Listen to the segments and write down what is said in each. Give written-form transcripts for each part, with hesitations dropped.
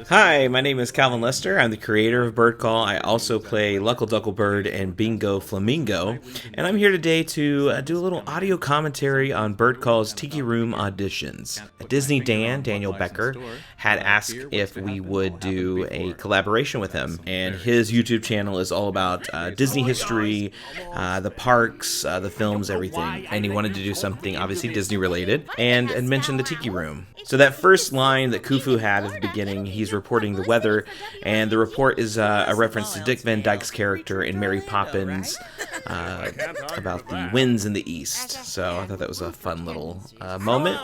Hi, my name is Calvin Lester. I'm the creator of Bird Call. I also play Luckl-Duckl Bird and Bingo Flamingo. And I'm here today to do a little audio commentary on Bird Call's Tiki Room Auditions. Disney Daniel Becker, had asked if we would do a collaboration with him. And his YouTube channel is all about Disney history, the parks, the films, everything. And he wanted to do something obviously Disney related and mentioned the Tiki Room. So that first line that Koo Foo had at the beginning, he's reporting the weather, and the report is a reference to Dick Van Dyke's character in Mary Poppins about the winds in the east. So I thought that was a fun little moment.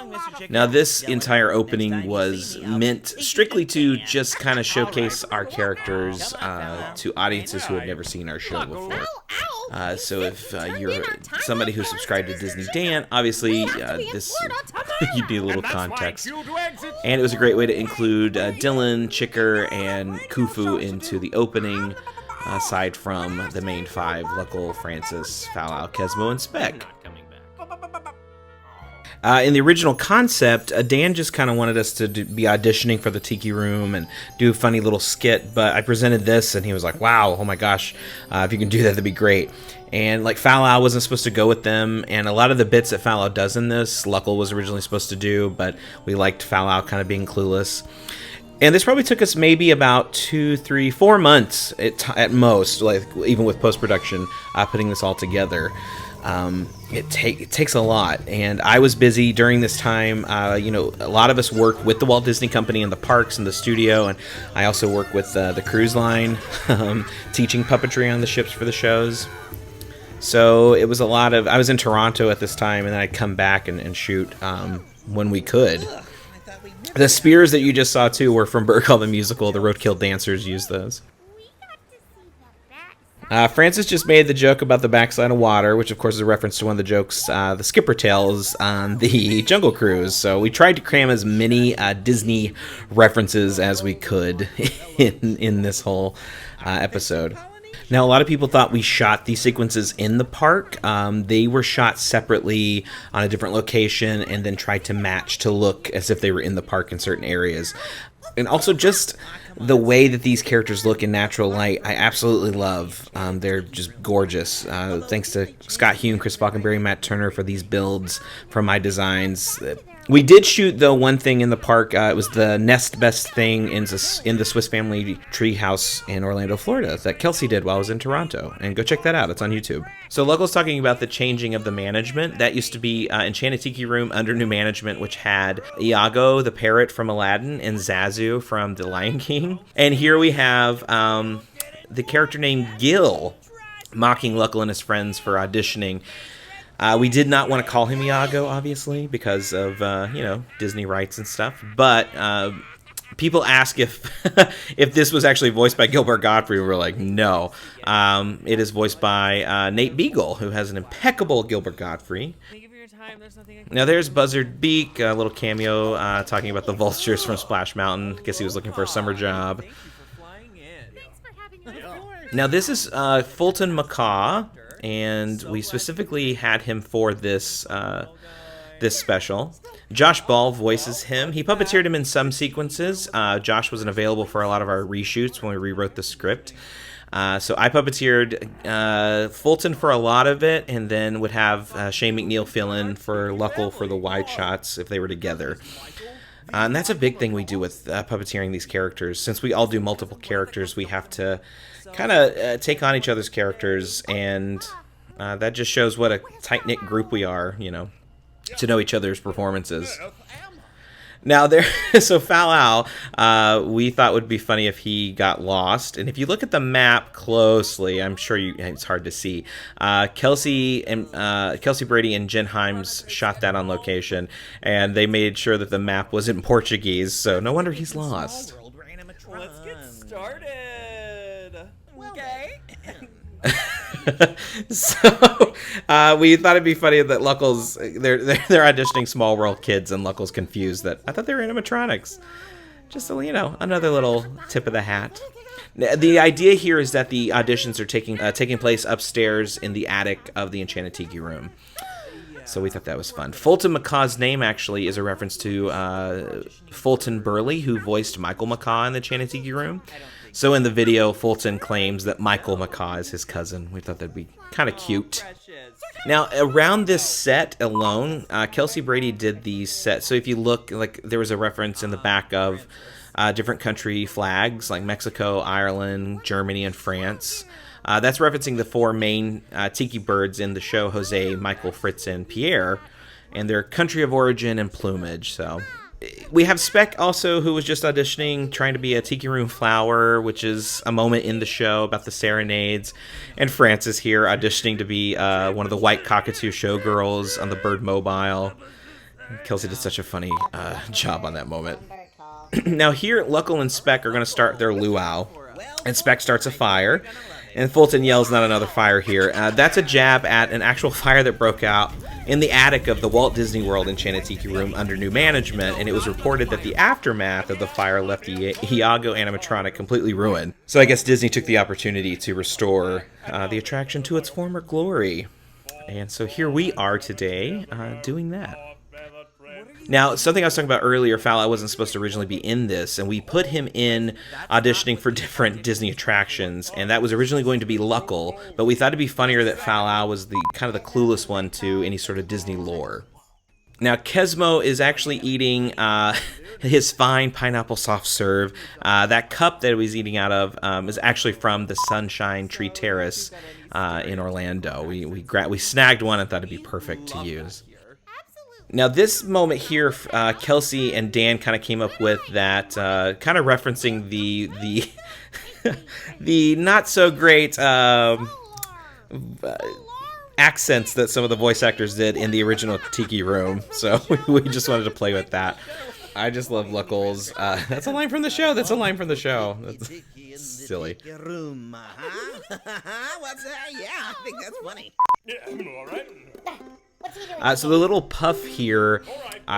Now this entire opening was meant strictly to just kind of showcase our characters to audiences who had never seen our show before. So if you're somebody who subscribed to Disney Dan, obviously this you'd need a little context. And it was a great way to include Dillon, Chicker, and Koo Foo into the opening, aside from the main five, Luckl, Francis, Fowl Owl, Kesmoe, and Speck. In the original concept, Dan just kind of wanted us to be auditioning for the Tiki Room and do a funny little skit, but I presented this and he was like, wow, oh my gosh, if you can do that, that'd be great. And like Fowl Owl wasn't supposed to go with them, and a lot of the bits that Fowl Owl does in this, Luckl was originally supposed to do, but we liked Fowl Owl kind of being clueless. And this probably took us maybe about 2, 3, 4 months at most, like even with post-production, putting this all together. It takes a lot, and I was busy during this time. A lot of us work with the Walt Disney Company in the parks and the studio, and I also work with the cruise line, teaching puppetry on the ships for the shows. So it was a lot of, I was in Toronto at this time, and then I'd come back and shoot when we could. The spears that you just saw too were from Bird Call the Musical. The Roadkill dancers used those. Francis just made the joke about the backside of water, which of course is a reference to one of the jokes the skipper tells on the Jungle Cruise. So we tried to cram as many Disney references as we could in this whole episode. Now, a lot of people thought we shot these sequences in the park. They were shot separately on a different location and then tried to match to look as if they were in the park in certain areas. And also just the way that these characters look in natural light, I absolutely love. They're just gorgeous. Thanks to Scott Hume, Chris Falkenberry, Matt Turner for these builds from my designs. We did shoot, though, one thing in the park. It was the next best thing in the Swiss Family Treehouse in Orlando, Florida, that Kelsey did while I was in Toronto. And go check that out. It's on YouTube. So Luckl talking about the changing of the management. That used to be Enchanted Tiki Room under new management, which had Iago, the parrot from Aladdin, and Zazu from The Lion King. And here we have the character named Gil mocking Luckl and his friends for auditioning. We did not want to call him Iago, obviously, because of, Disney rights and stuff. But people ask if if this was actually voiced by Gilbert Gottfried. We were like, no. It is voiced by Nate Beagle, who has an impeccable Gilbert Gottfried. Now there's Buzzard Beak, a little cameo talking about the vultures from Splash Mountain. Guess he was looking for a summer job. Now this is Fulton Macaw. And we specifically had him for this this special. Josh Ball voices him. He puppeteered him in some sequences. Josh wasn't available for a lot of our reshoots when we rewrote the script. So I puppeteered Fulton for a lot of it, and then would have Shane McNeil fill in for Luckl for the wide shots if they were together. And that's a big thing we do with puppeteering these characters. Since we all do multiple characters, we have to kind of take on each other's characters, and that just shows what a tight-knit group we are, to know each other's performances. Now, so Fowl Owl, we thought would be funny if he got lost. And if you look at the map closely, I'm sure it's hard to see. Kelsey Brady and Jen Himes shot that on location, and they made sure that the map was in Portuguese. So no wonder he's lost. Let's get started. Okay. So we thought it'd be funny that Luckll's they're auditioning Small World kids, and Luckll's confused that I thought they were animatronics. Just so another little tip of the hat. The idea here is that the auditions are taking place upstairs in the attic of the Enchanted Tiki Room. So we thought that was fun. Fulton McCaw's name actually is a reference to Fulton Burley, who voiced Michael McCaw in the Tiki Room. So in the video, Fulton claims that Michael McCaw is his cousin. We thought that'd be kind of cute. Now, around this set alone, Kelsey Brady did these sets. So if you look, like, there was a reference in the back of different country flags, like Mexico, Ireland, Germany, and France. That's referencing the four main tiki birds in the show, Jose, Michael, Fritz, and Pierre, and their country of origin and plumage. So we have Speck also, who was just auditioning, trying to be a Tiki Room flower, which is a moment in the show about the serenades. And Francis here auditioning to be one of the white cockatoo showgirls on the Bird Mobile. Kelsey did such a funny job on that moment. Now here, Luckl and Speck are going to start their luau, and Speck starts a fire, and Fulton yells, "Not another fire here." That's a jab at an actual fire that broke out in the attic of the Walt Disney World Enchanted Tiki Room under new management, and it was reported that the aftermath of the fire left the Iago animatronic completely ruined. So I guess Disney took the opportunity to restore the attraction to its former glory. And so here we are today doing that. Now, something I was talking about earlier, Fowl Owl wasn't supposed to originally be in this, and we put him in auditioning for different Disney attractions, and that was originally going to be Luckl, but we thought it'd be funnier that Fowl Owl was the kind of the clueless one to any sort of Disney lore. Now, Kesmoe is actually eating his fine pineapple soft serve. That cup that he was eating out of is actually from the Sunshine Tree Terrace in Orlando. We snagged one and thought it'd be perfect to use. Now, this moment here, Kelsey and Dan kind of came up with that, kind of referencing the the not so great accents that some of the voice actors did in the original Tiki Room. So we just wanted to play with that. I just love Luckll's. That's a line from the show. That's silly. What's that? Yeah, I think that's funny. Yeah, all right. So the little puff here,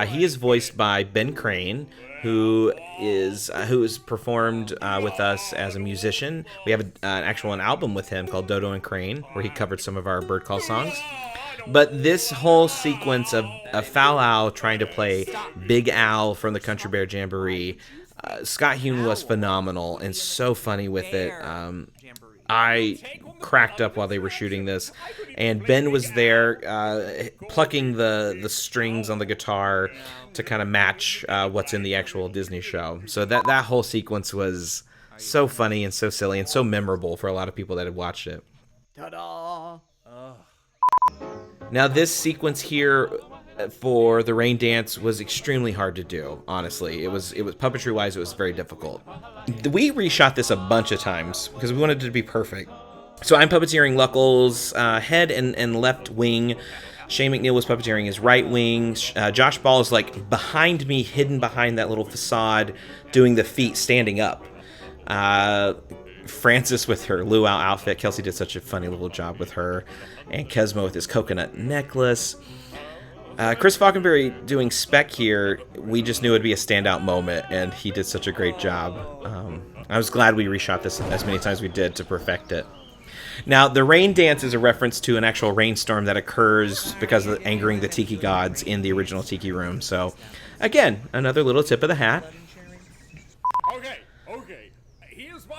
he is voiced by Ben Crane, who is performed with us as a musician. We have an album with him called Dodo and Crane, where he covered some of our bird call songs. But this whole sequence of Fowl Owl trying to play Big Owl from the Country Bear Jamboree, Scott Hune was phenomenal and so funny with it. I cracked up while they were shooting this, and Ben was there plucking the strings on the guitar to kind of match what's in the actual Disney show. So that whole sequence was so funny and so silly and so memorable for a lot of people that had watched it. Ta-da! Now this sequence here for the rain dance was extremely hard to do. Honestly, it was puppetry wise, it was very difficult. We reshot this a bunch of times because we wanted it to be perfect. So I'm puppeteering Luckll's head and left wing. Shane McNeil was puppeteering his right wing. Josh Ball is like behind me, hidden behind that little facade, doing the feet standing up. Francis with her luau outfit. Kelsey did such a funny little job with her. And Kesmoe with his coconut necklace. Chris Falconberry doing Speck here, we just knew it'd be a standout moment, and he did such a great job. I was glad we reshot this as many times as we did to perfect it. Now, the rain dance is a reference to an actual rainstorm that occurs because of angering the Tiki gods in the original Tiki Room. So, again, another little tip of the hat. Okay.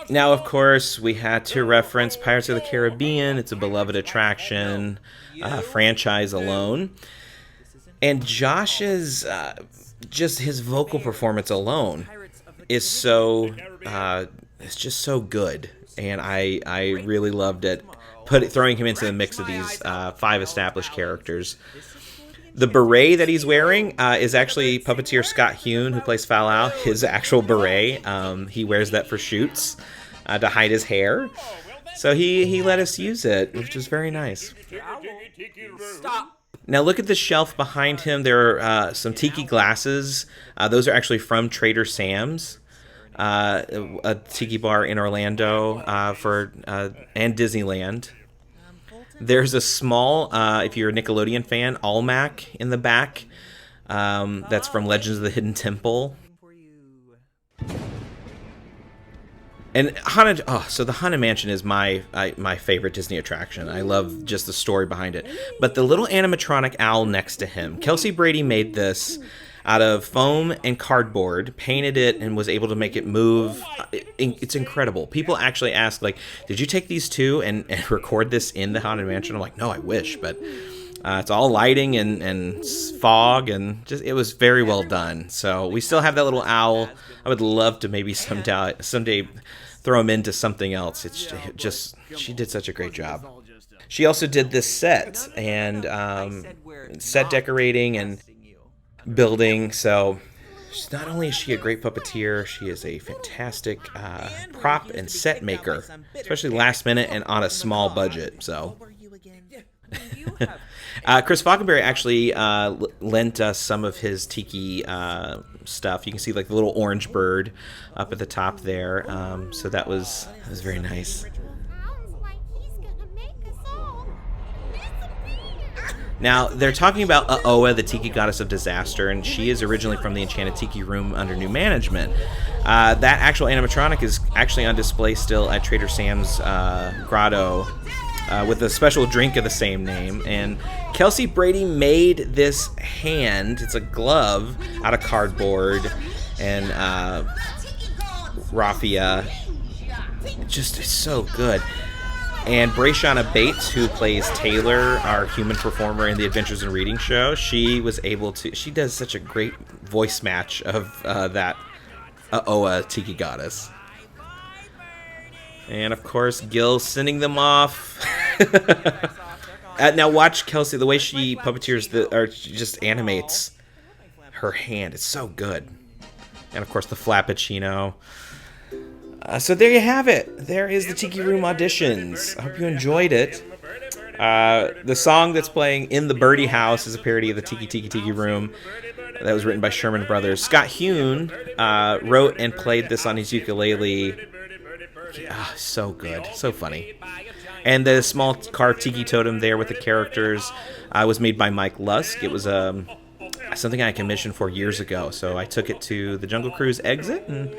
Now, of course, we had to reference Pirates of the Caribbean. It's a beloved attraction, franchise alone. And Josh's, just his vocal performance alone is so, it's just so good. And I really loved it, throwing him into the mix of these 5 established characters. The beret that he's wearing is actually puppeteer Scott Hune, who plays Fowl Owl, his actual beret. He wears that for shoots to hide his hair. So he let us use it, which was very nice. Stop! Now look at the shelf behind him. There are some tiki glasses. Those are actually from Trader Sam's, a tiki bar in Orlando and Disneyland. There's a small, if you're a Nickelodeon fan, Almac in the back. That's from Legends of the Hidden Temple. And Haunted, so the Haunted Mansion is my favorite Disney attraction. I love just the story behind it. But the little animatronic owl next to him, Kelsey Brady made this out of foam and cardboard, painted it, and was able to make it move. It's incredible. People actually ask, like, did you take these two and record this in the Haunted Mansion? I'm like, no, I wish, but it's all lighting and fog, and just it was very well done. So we still have that little owl. I would love to maybe someday throw him into something else. It's just, she did such a great job. She also did this set and set decorating and building. So not only is she a great puppeteer, she is a fantastic prop and set maker, especially last minute and on a small budget. So Chris Falkenberry actually lent us some of his tiki stuff. You can see like the little orange bird up at the top there. So that was very nice. Now, they're talking about Oa, the tiki goddess of disaster, and she is originally from the Enchanted Tiki Room under new management. That actual animatronic is actually on display still at Trader Sam's Grotto with a special drink of the same name. And Kelsey Brady made this hand. It's a glove out of cardboard and raffia. It's so good. And Brayshana Bates, who plays Taylor, our human performer in the Adventures in Reading show, she does such a great voice match of that Oa Tiki Goddess. And of course, Gil sending them off. Now watch Kelsey, the way she puppeteers she just animates her hand. It's so good. And of course, the Flappuccino. So there you have it. There is the Tiki Room Auditions. I hope you enjoyed it. The song that's playing in the Birdie House is a parody of the Tiki Room. That was written by Sherman Brothers. Scott Hune wrote and played this on his ukulele. So good. So funny. And the small carved tiki totem there with the characters was made by Mike Lusk. It was something I commissioned for years ago. So I took it to the Jungle Cruise exit and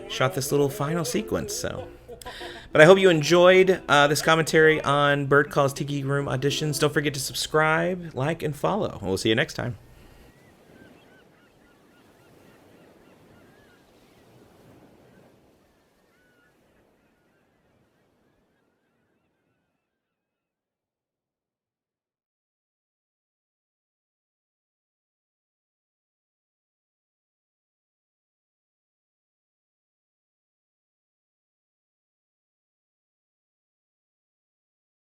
shot this little final sequence. But I hope you enjoyed this commentary on Bird Call's Tiki Room Auditions. Don't forget to subscribe, like, and follow. We'll see you next time.